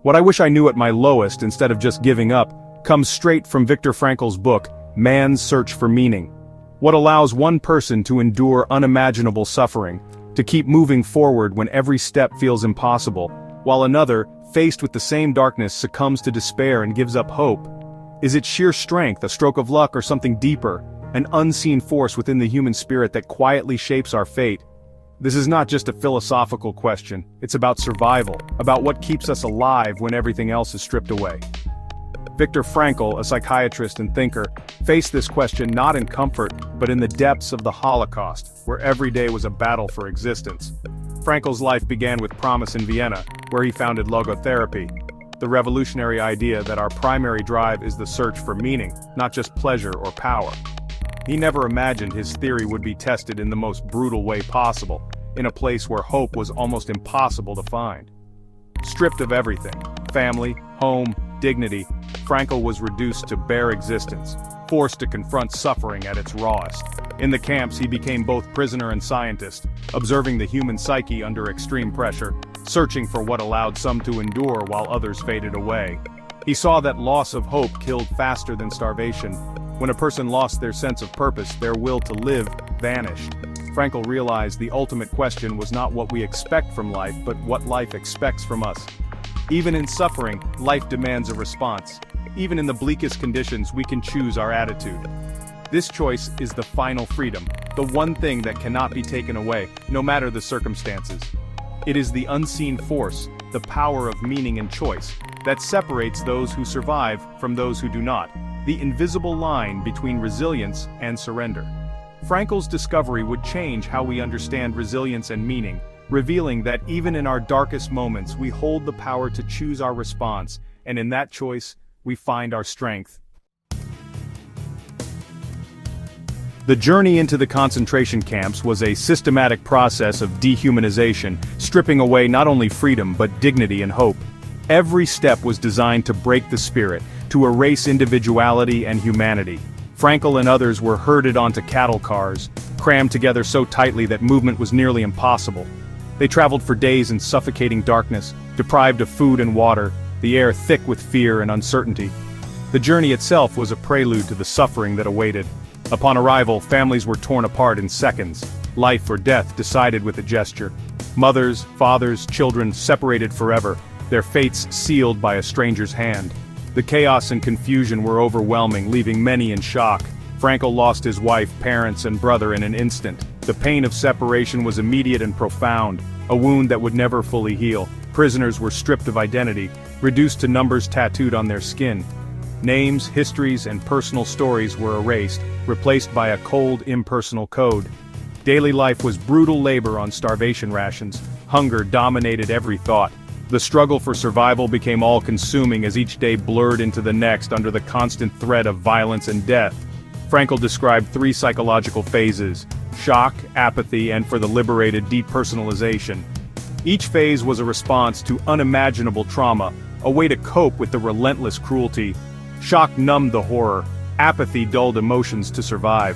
What I wish I knew at my lowest instead of just giving up comes straight from Viktor Frankl's book, Man's Search for Meaning. What allows one person to endure unimaginable suffering, to keep moving forward when every step feels impossible, while another, faced with the same darkness, succumbs to despair and gives up hope? Is it sheer strength, a stroke of luck, or something deeper, an unseen force within the human spirit that quietly shapes our fate? This is not just a philosophical question, it's about survival, about what keeps us alive when everything else is stripped away. Viktor Frankl, a psychiatrist and thinker, faced this question not in comfort, but in the depths of the Holocaust, where every day was a battle for existence. Frankl's life began with promise in Vienna, where he founded Logotherapy, the revolutionary idea that our primary drive is the search for meaning, not just pleasure or power. He never imagined his theory would be tested in the most brutal way possible, in a place where hope was almost impossible to find. Stripped of everything, family, home, dignity, Frankl was reduced to bare existence, forced to confront suffering at its rawest. In the camps he became both prisoner and scientist, observing the human psyche under extreme pressure, searching for what allowed some to endure while others faded away. He saw that loss of hope killed faster than starvation. When a person lost their sense of purpose, their will to live vanished. Frankl realized the ultimate question was not what we expect from life, but what life expects from us. Even in suffering, life demands a response. Even in the bleakest conditions, we can choose our attitude. This choice is the final freedom, the one thing that cannot be taken away, no matter the circumstances. It is the unseen force, the power of meaning and choice, that separates those who survive from those who do not, the invisible line between resilience and surrender. Frankl's discovery would change how we understand resilience and meaning, revealing that even in our darkest moments we hold the power to choose our response, and in that choice, we find our strength. The journey into the concentration camps was a systematic process of dehumanization, stripping away not only freedom but dignity and hope. Every step was designed to break the spirit, to erase individuality and humanity. Frankl and others were herded onto cattle cars, crammed together so tightly that movement was nearly impossible. They traveled for days in suffocating darkness, deprived of food and water, the air thick with fear and uncertainty. The journey itself was a prelude to the suffering that awaited. Upon arrival, families were torn apart in seconds, life or death decided with a gesture. Mothers, fathers, children separated forever, their fates sealed by a stranger's hand. The chaos and confusion were overwhelming, leaving many in shock. Frankl lost his wife, parents, and brother in an instant. The pain of separation was immediate and profound, a wound that would never fully heal. Prisoners were stripped of identity, reduced to numbers tattooed on their skin. Names, histories, and personal stories were erased, replaced by a cold, impersonal code. Daily life was brutal labor on starvation rations. Hunger dominated every thought. The struggle for survival became all-consuming as each day blurred into the next under the constant threat of violence and death. Frankl described 3 psychological phases: shock, apathy, and for the liberated, depersonalization. Each phase was a response to unimaginable trauma, a way to cope with the relentless cruelty. Shock numbed the horror, apathy dulled emotions to survive.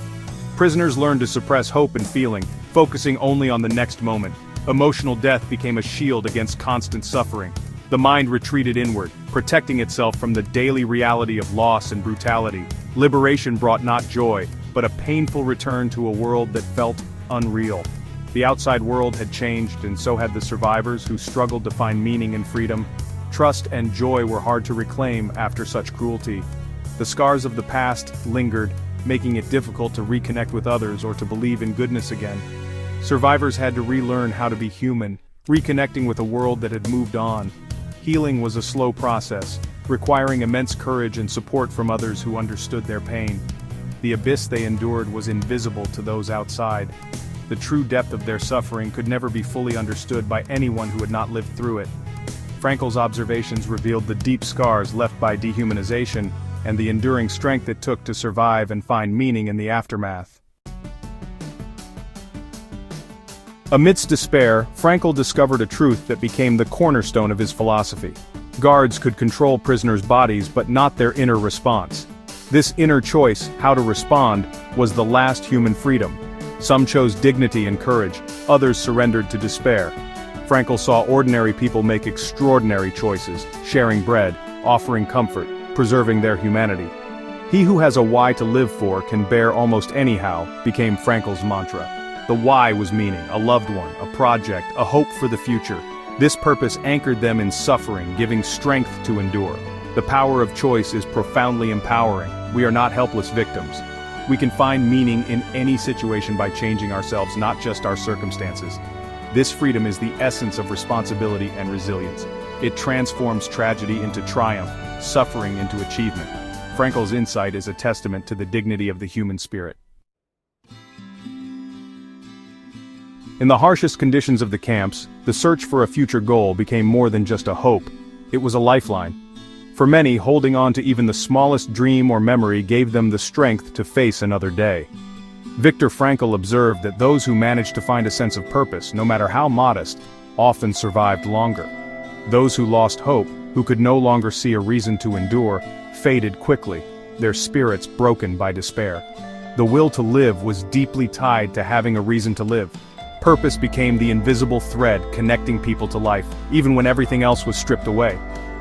Prisoners learned to suppress hope and feeling, focusing only on the next moment. Emotional death became a shield against constant suffering. The mind retreated inward, protecting itself from the daily reality of loss and brutality. Liberation brought not joy, but a painful return to a world that felt unreal. The outside world had changed, and so had the survivors who struggled to find meaning and freedom. Trust and joy were hard to reclaim after such cruelty. The scars of the past lingered, making it difficult to reconnect with others or to believe in goodness again. Survivors had to relearn how to be human, reconnecting with a world that had moved on. Healing was a slow process, requiring immense courage and support from others who understood their pain. The abyss they endured was invisible to those outside. The true depth of their suffering could never be fully understood by anyone who had not lived through it. Frankl's observations revealed the deep scars left by dehumanization and the enduring strength it took to survive and find meaning in the aftermath. Amidst despair, Frankl discovered a truth that became the cornerstone of his philosophy. Guards could control prisoners' bodies but not their inner response. This inner choice, how to respond, was the last human freedom. Some chose dignity and courage, others surrendered to despair. Frankl saw ordinary people make extraordinary choices, sharing bread, offering comfort, preserving their humanity. "He who has a why to live for can bear almost anyhow," became Frankl's mantra. The why was meaning, a loved one, a project, a hope for the future. This purpose anchored them in suffering, giving strength to endure. The power of choice is profoundly empowering. We are not helpless victims. We can find meaning in any situation by changing ourselves, not just our circumstances. This freedom is the essence of responsibility and resilience. It transforms tragedy into triumph, suffering into achievement. Frankl's insight is a testament to the dignity of the human spirit. In the harshest conditions of the camps, the search for a future goal became more than just a hope. It was a lifeline. For many, holding on to even the smallest dream or memory gave them the strength to face another day. Viktor Frankl observed that those who managed to find a sense of purpose, no matter how modest, often survived longer. Those who lost hope, who could no longer see a reason to endure, faded quickly, their spirits broken by despair. The will to live was deeply tied to having a reason to live. Purpose became the invisible thread connecting people to life, even when everything else was stripped away.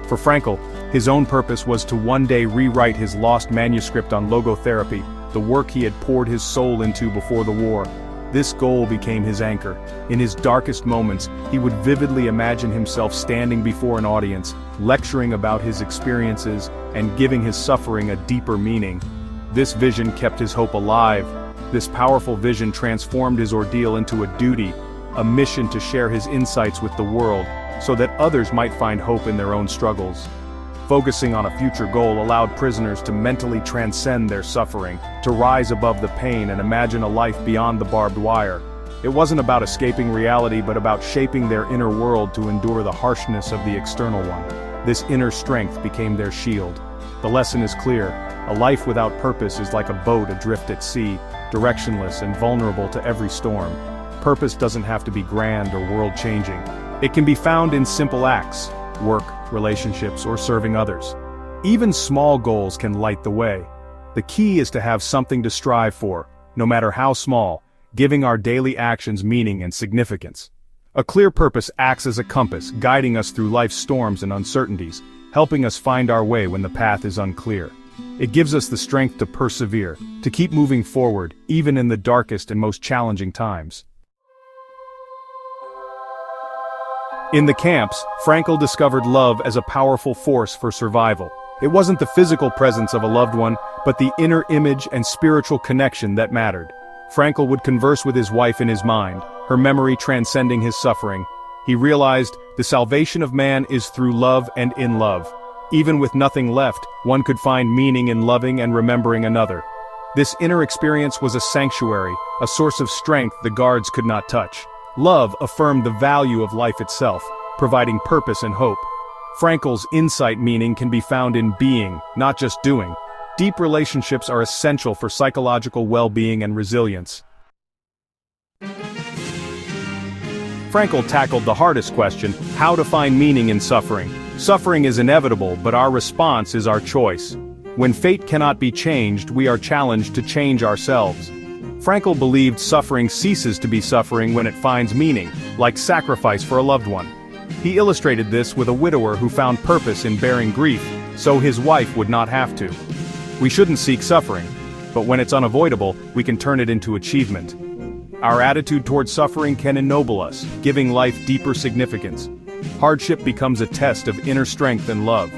For Frankl, his own purpose was to one day rewrite his lost manuscript on logotherapy, the work he had poured his soul into before the war. This goal became his anchor. In his darkest moments, he would vividly imagine himself standing before an audience, lecturing about his experiences, and giving his suffering a deeper meaning. This vision kept his hope alive. This powerful vision transformed his ordeal into a duty, a mission to share his insights with the world, so that others might find hope in their own struggles. Focusing on a future goal allowed prisoners to mentally transcend their suffering, to rise above the pain and imagine a life beyond the barbed wire. It wasn't about escaping reality but about shaping their inner world to endure the harshness of the external one. This inner strength became their shield. The lesson is clear: a life without purpose is like a boat adrift at sea, directionless and vulnerable to every storm. Purpose doesn't have to be grand or world-changing. It can be found in simple acts: work, relationships, or serving others. Even small goals can light the way. The key is to have something to strive for, no matter how small, giving our daily actions meaning and significance. A clear purpose acts as a compass, guiding us through life's storms and uncertainties, helping us find our way when the path is unclear. It gives us the strength to persevere, to keep moving forward, even in the darkest and most challenging times. In the camps, Frankl discovered love as a powerful force for survival. It wasn't the physical presence of a loved one, but the inner image and spiritual connection that mattered. Frankl would converse with his wife in his mind, her memory transcending his suffering. He realized the salvation of man is through love and in love. Even with nothing left, one could find meaning in loving and remembering another. This inner experience was a sanctuary, a source of strength the guards could not touch. Love affirmed the value of life itself, providing purpose and hope. Frankl's insight meaning can be found in being, not just doing. Deep relationships are essential for psychological well-being and resilience. Frankl tackled the hardest question: how to find meaning in suffering. Suffering is inevitable, but our response is our choice. When fate cannot be changed, we are challenged to change ourselves. Frankl believed suffering ceases to be suffering when it finds meaning, like sacrifice for a loved one. He illustrated this with a widower who found purpose in bearing grief, so his wife would not have to. We shouldn't seek suffering, but when it's unavoidable, we can turn it into achievement. Our attitude towards suffering can ennoble us, giving life deeper significance. Hardship becomes a test of inner strength and love.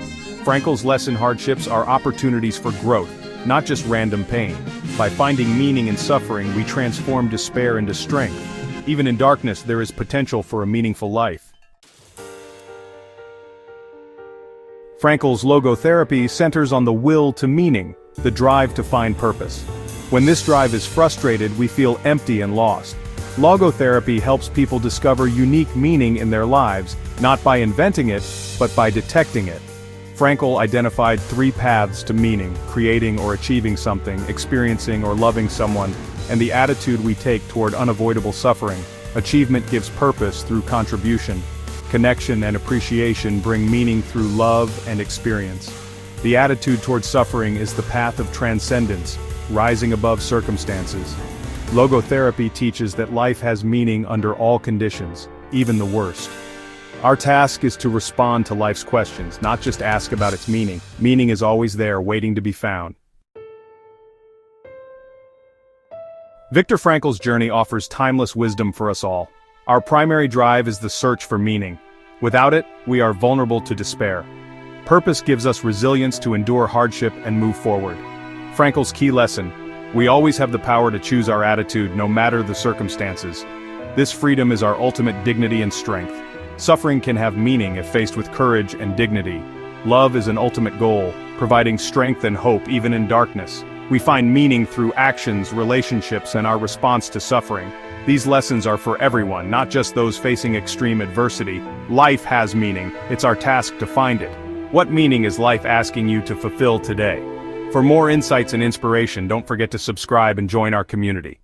Frankl's lesson: hardships are opportunities for growth, not just random pain. By finding meaning in suffering, we transform despair into strength. Even in darkness, there is potential for a meaningful life. Frankl's logotherapy centers on the will to meaning, the drive to find purpose. When this drive is frustrated, we feel empty and lost. Logotherapy helps people discover unique meaning in their lives, not by inventing it, but by detecting it. Frankl identified 3 paths to meaning: creating or achieving something, experiencing or loving someone, and the attitude we take toward unavoidable suffering. Achievement gives purpose through contribution. Connection and appreciation bring meaning through love and experience. The attitude toward suffering is the path of transcendence, rising above circumstances. Logotherapy teaches that life has meaning under all conditions, even the worst. Our task is to respond to life's questions, not just ask about its meaning. Meaning is always there, waiting to be found. Viktor Frankl's journey offers timeless wisdom for us all. Our primary drive is the search for meaning. Without it, we are vulnerable to despair. Purpose gives us resilience to endure hardship and move forward. Frankl's key lesson: we always have the power to choose our attitude no matter the circumstances. This freedom is our ultimate dignity and strength. Suffering can have meaning if faced with courage and dignity. Love is an ultimate goal, providing strength and hope even in darkness. We find meaning through actions, relationships, and our response to suffering. These lessons are for everyone, not just those facing extreme adversity. Life has meaning. It's our task to find it. What meaning is life asking you to fulfill today? For more insights and inspiration, don't forget to subscribe and join our community.